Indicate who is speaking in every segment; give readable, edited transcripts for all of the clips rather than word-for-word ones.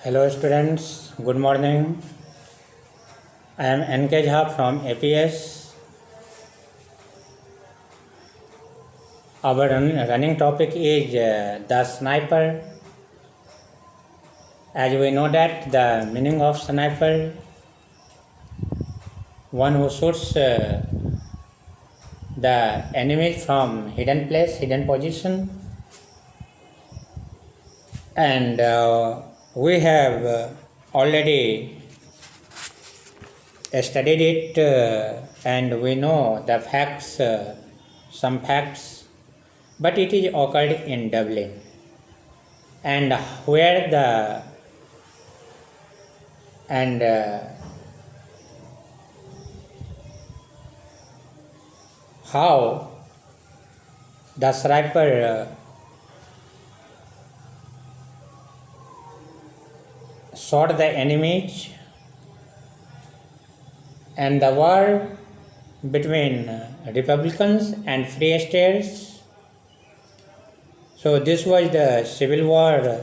Speaker 1: Hello students, good morning. I am N.K. Jha from APS. Our running topic is the sniper. As we know that the meaning of sniper, one who shoots the enemy from hidden place, hidden position. And we have already studied it and we know the facts, some facts, but it is occurred in Dublin, and where the how the sniper shot the enemies, and the war between Republicans and Free States. So this was the civil war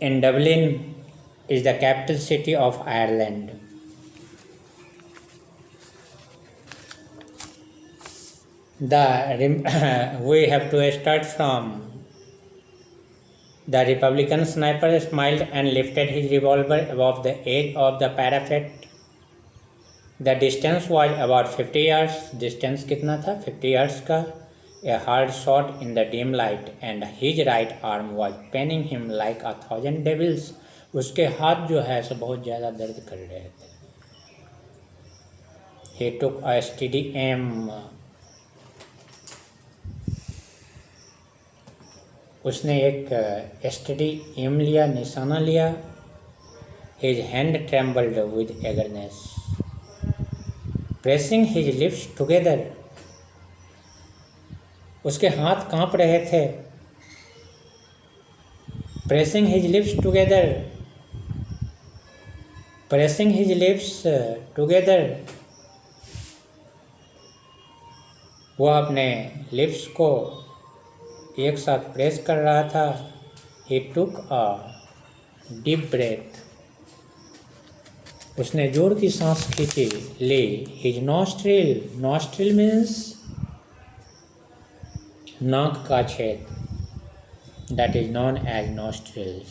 Speaker 1: in Dublin, is the capital city of Ireland. We have to start from the Republican sniper smiled and lifted his revolver above the edge of the parapet. The distance was about 50 yards. Distance कितना था? 50 yards का. A hard shot in the dim light, and his right arm was paining him like 1,000 devils. उसके हाथ जो है सो बहुत ज़्यादा दर्द कर रहे थे. He took a steady aim. उसने एक स्टडी एम लिया, निशाना लिया. His hand trembled with eagerness. Pressing his lips together. उसके हाथ कांप रहे थे. Pressing his lips together. Pressing his lips together. वो अपने लिप्स को एक साथ प्रेस कर रहा था. He took a deep breath. उसने जोर की सांस खींची, ली. His nostril. Nostril means नाक का छेद. That is known as nostrils.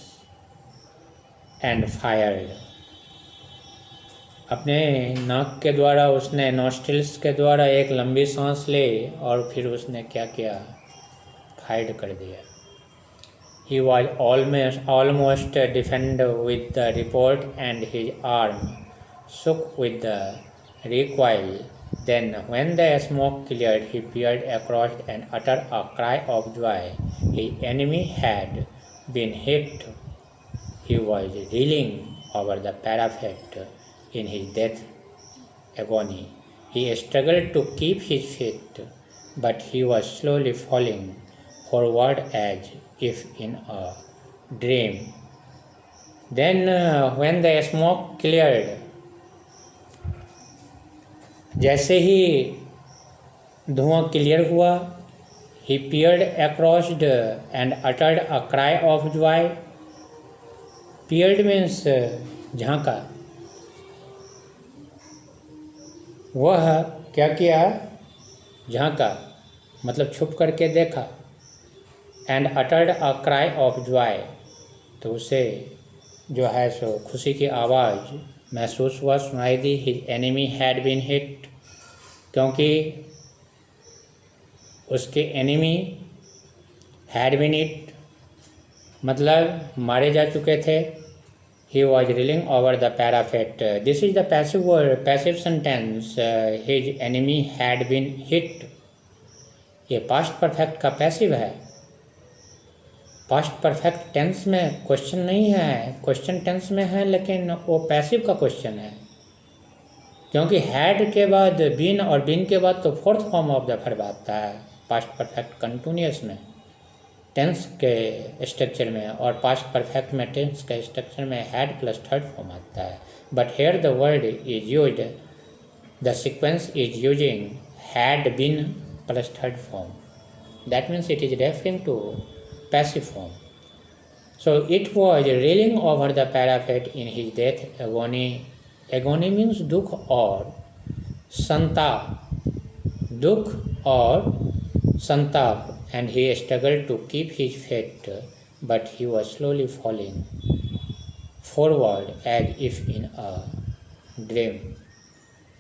Speaker 1: And fired. अपने नाक के द्वारा उसने नॉस्ट्रिल्स के द्वारा एक लंबी सांस ली और फिर उसने क्या किया? फायर कर दिया. He was almost deafened with the report, and his arm shook with the recoil. Then, when the smoke cleared, he peered across and uttered a cry of joy. His enemy had been hit. He was reeling over the parapet in his death agony. He struggled to keep his feet, but he was slowly falling forward as if in a dream. Then when the smoke cleared, जैसे ही धुआं clear हुआ, he peered across and uttered a cry of joy. Peered means झांका. वह क्या किया? झांका मतलब छुप करके देखा. And uttered a cry of Joy, तो उसे जो है सो खुशी की आवाज़ महसूस हुआ, सुनाई दी. His enemy had been hit, क्योंकि उसके एनिमी हैड बीन हिट मतलब मारे जा चुके थे. He was reeling over the parapet. This is the passive sentence. His enemy had been hit. ये पास्ट परफेक्ट का पैसिव है. पास्ट परफेक्ट टेंस में क्वेश्चन नहीं है, क्वेश्चन टेंस में है, लेकिन वो पैसिव का क्वेश्चन है, क्योंकि हैड के बाद बीन और बीन के बाद तो fourth form of the verb आता है पास्ट परफेक्ट कंटिन्यूअस में, टेंस के स्ट्रक्चर में. और पास्ट परफेक्ट में टेंस के स्ट्रक्चर में हैड प्लस थर्ड फॉर्म आता है. But here the word is used, the sequence is using had been plus third form. That means it is referring to passive form. So it was reeling over the parapet in his death agony. Agony means dukh or santap. Dukh or santap, and he struggled to keep his feet, but he was slowly falling forward as if in a dream.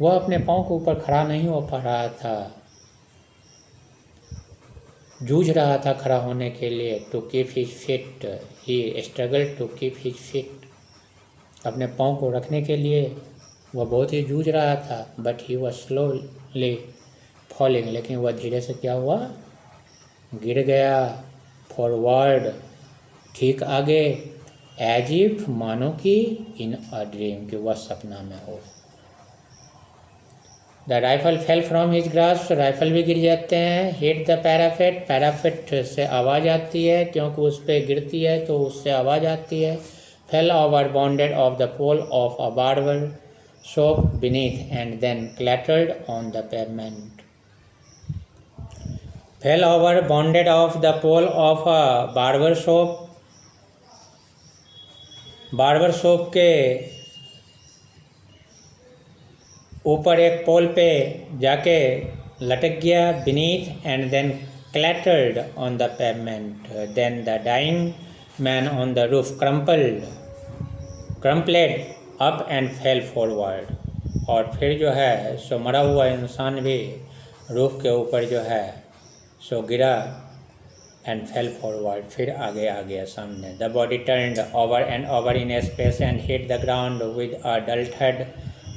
Speaker 1: वह अपने पाँव के ऊपर खड़ा नहीं हो पा रहा था, जूझ रहा था खड़ा होने के लिए। To keep his feet, he struggle to keep his feet, अपने पाँव को रखने के लिए वह बहुत ही जूझ रहा था। But he was slowly falling, लेकिन वह धीरे से क्या हुआ, गिर गया। फॉरवर्ड, ठीक आगे। एज इफ, मानो कि इन अ ड्रीम, कि वह सपना में हो। The rifle fell from his grasp, rifle भी गिर जाते हैं। हिट द पैराफेट, पैराफेट से आवाज़ आती है, क्योंकि उस पर गिरती है तो उससे आवाज़ आती है। Fell over bounded off the pole of a barber shop beneath and then clattered on the pavement. Fell over bounded off the pole of a barber shop, barber shop के ऊपर एक पोल पे जाके लटक गया। Beneath and then clattered on the pavement. Then the dying man on the roof crumpled up and fell forward. और फिर जो है सो मरा हुआ इंसान भी रूफ के ऊपर जो है सो गिरा एंड फेल फॉरवर्ड, फिर आगे आ गया सामने। The body turned over and over in space and hit the ground with a dull thud,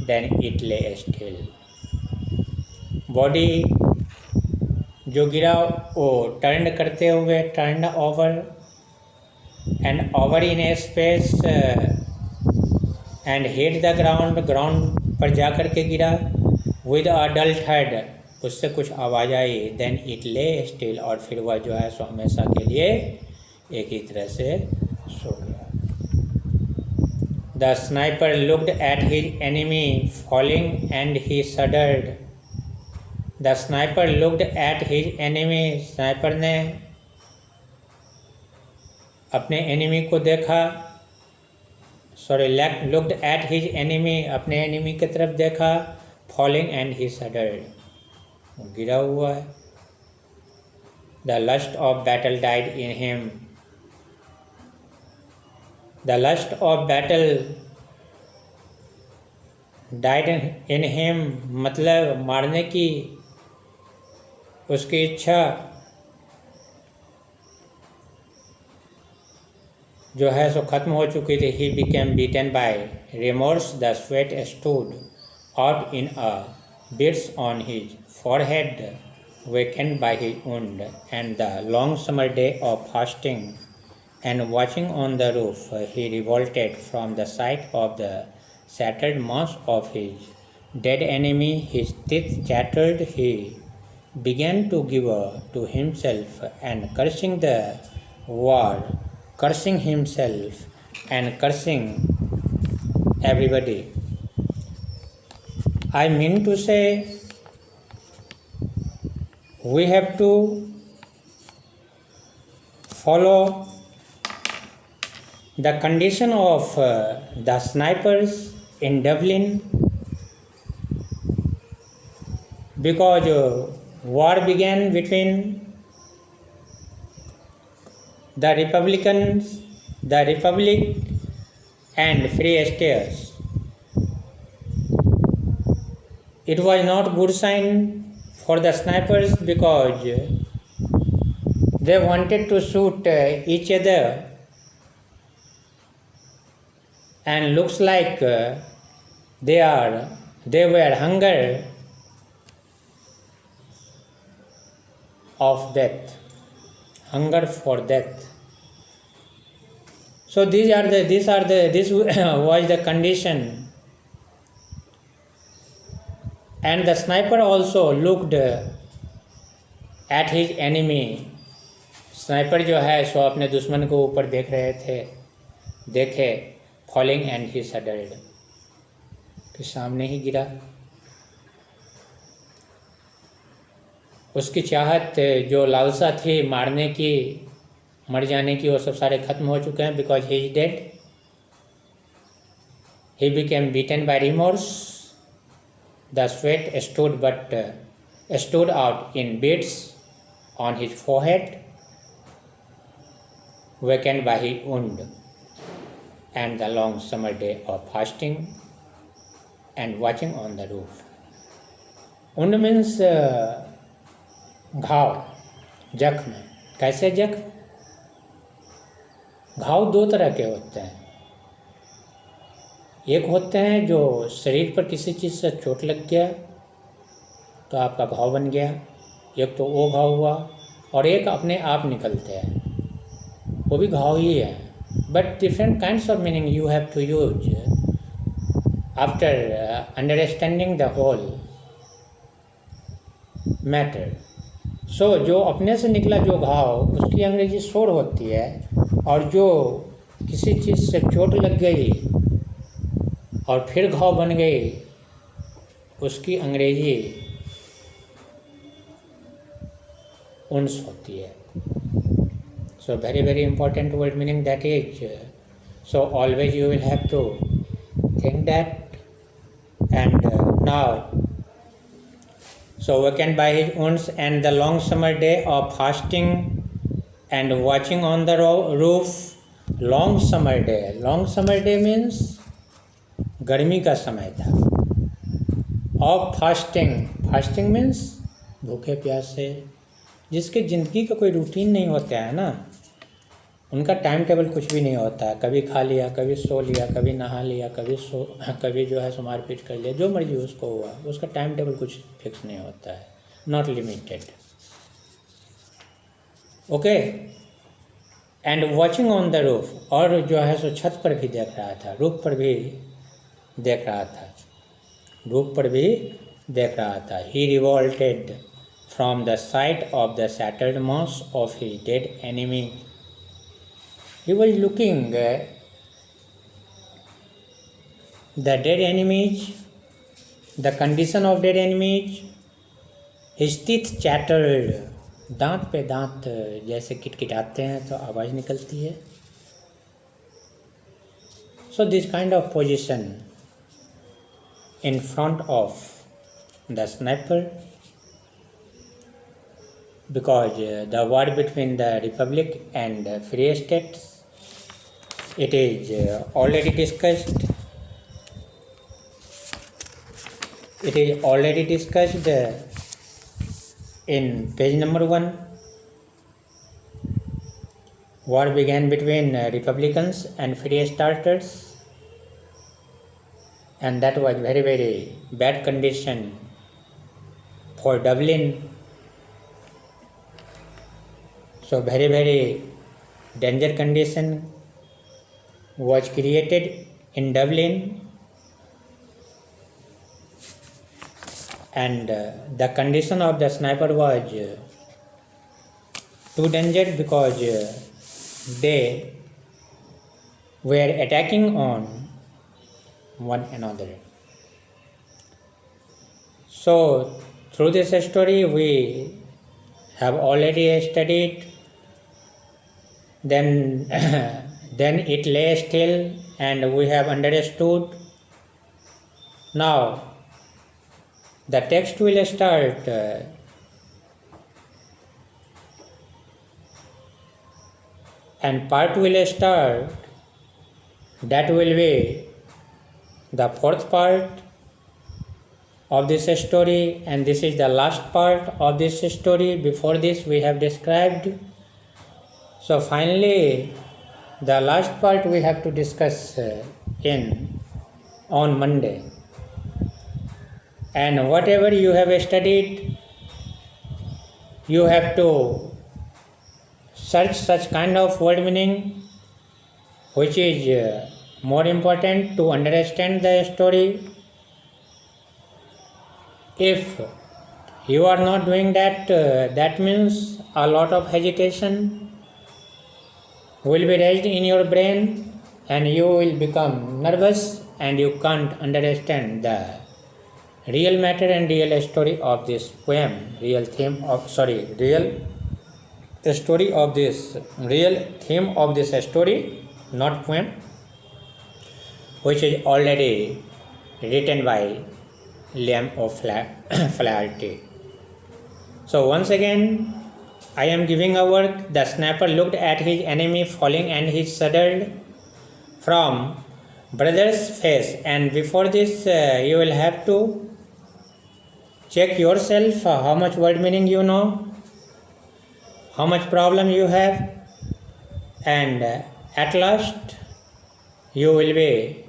Speaker 1: then it lay still. Body जो गिरा वो टर्न करते हुए, turn over and over in a space and hit the ground, ground पर जा कर के गिरा। विद अ डल थड, उससे कुछ आवाज़ आई। देन इट ले स्टिल, और फिर वह जो है सो हमेशा के लिए एक ही तरह से सो गया। The sniper looked at his enemy falling and he shuddered. The sniper looked at his enemy. Sniper ने अपने एनिमी को देखा, looked at his enemy, अपने एनिमी की तरफ देखा। Falling and he shuddered, गिरा हुआ है। The lust of battle died in him. The lust of battle died in him, मतलब मारने की उसकी इच्छा जो है सो खत्म हो चुकी थी। He became beaten by remorse. The sweat stood out in a beads on his forehead, wakened by his wound and the long summer day of fasting and watching on the roof. He revolted from the sight of the shattered mass of his dead enemy. His teeth chattered. He began to give to himself and cursing the world, cursing himself and cursing everybody. I mean to say, we have to follow the condition of the snipers in Dublin, because war began between the Republic and Free Staters. It was not good sign for the snipers because they wanted to shoot each other, and looks like they were hunger of death, hunger for death. So this was the condition, and the sniper also looked at his enemy. Sniper जो है सो अपने दुश्मन को ऊपर देख रहे थे, देखे। फॉलिंग एंड ही शडर्ड, कि सामने ही गिरा। उसकी चाहत, जो लालसा थी मारने की, मर जाने की, वो सब सारे खत्म हो चुके हैं, because he is dead. He became beaten by remorse. The sweat stood out in beads on his forehead, wakened by his wound and the long summer day of fasting and watching on the roof. Wound means घाव, जख्म. कैसे जख्म? घाव दो तरह के होते हैं. एक होते हैं जो शरीर पर किसी चीज़ से चोट लग गया तो आपका घाव बन गया, एक तो वो घाव हुआ, और एक अपने आप निकलते हैं, वो भी घाव ही है, but different kinds of meaning you have to use after understanding the whole matter. So जो अपने से निकला जो घाव, उसकी अंग्रेजी सोर होती है, और जो किसी चीज़ से चोट लग गई और फिर घाव बन गई, उसकी अंग्रेजी उन्स होती है. So very very important word meaning that is. So always you will have to think that. And now, so wakened by his wounds and the long summer day of fasting and watching on the roof. Long summer day. Long summer day means गर्मी का समय था. Of fasting. Fasting means भूखे प्यासे. जिसके ज़िंदगी का कोई रूटीन नहीं होता है ना, उनका टाइम टेबल कुछ भी नहीं होता है. कभी खा लिया, कभी सो लिया, कभी नहा लिया, कभी जो है सो मारपीट कर लिया, जो मर्जी उसको हुआ. उसका टाइम टेबल कुछ फिक्स नहीं होता है, not limited. Okay. And watching on the roof. और जो है सो छत पर भी देख रहा था, रूफ पर भी देख रहा था, रूप पर भी देख रहा था. He revolted from the sight of the shattered mass of his dead enemy. He was looking the dead enemies, the condition of dead enemies. His teeth chattered. दांत पे दांत जैसे किटकिटाते हैं तो आवाज़ निकलती है. So this kind of position in front of the sniper, because the war between the republic and free states, it is already discussed. It is already discussed in page number 1. War began between republicans and free staters, and that was very very bad condition for Dublin. So very very danger condition was created in Dublin, and the condition of the sniper was too dangerous because they were attacking on one another. So through this story we have already studied. Then it lay still and we have understood. Now the text will start and part will start. That will be the fourth part of this story, and this is the last part of this story. Before this we have described. So finally the last part we have to discuss on Monday. And whatever you have studied, you have to search such kind of word meaning which is more important to understand the story. If you are not doing that, that means a lot of hesitation will be raised in your brain and you will become nervous and you can't understand the real matter and real story of this poem, real theme of real theme of this story, not poem, which is already written by Liam O'Flaherty. So once again, I am giving a work. The sniper looked at his enemy falling and he shuddered from brother's face. And before this, you will have to check yourself how much word meaning you know, how much problem you have, and at last you will be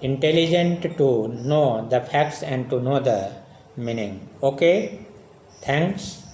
Speaker 1: intelligent to know the facts and to know the meaning. Okay, thanks.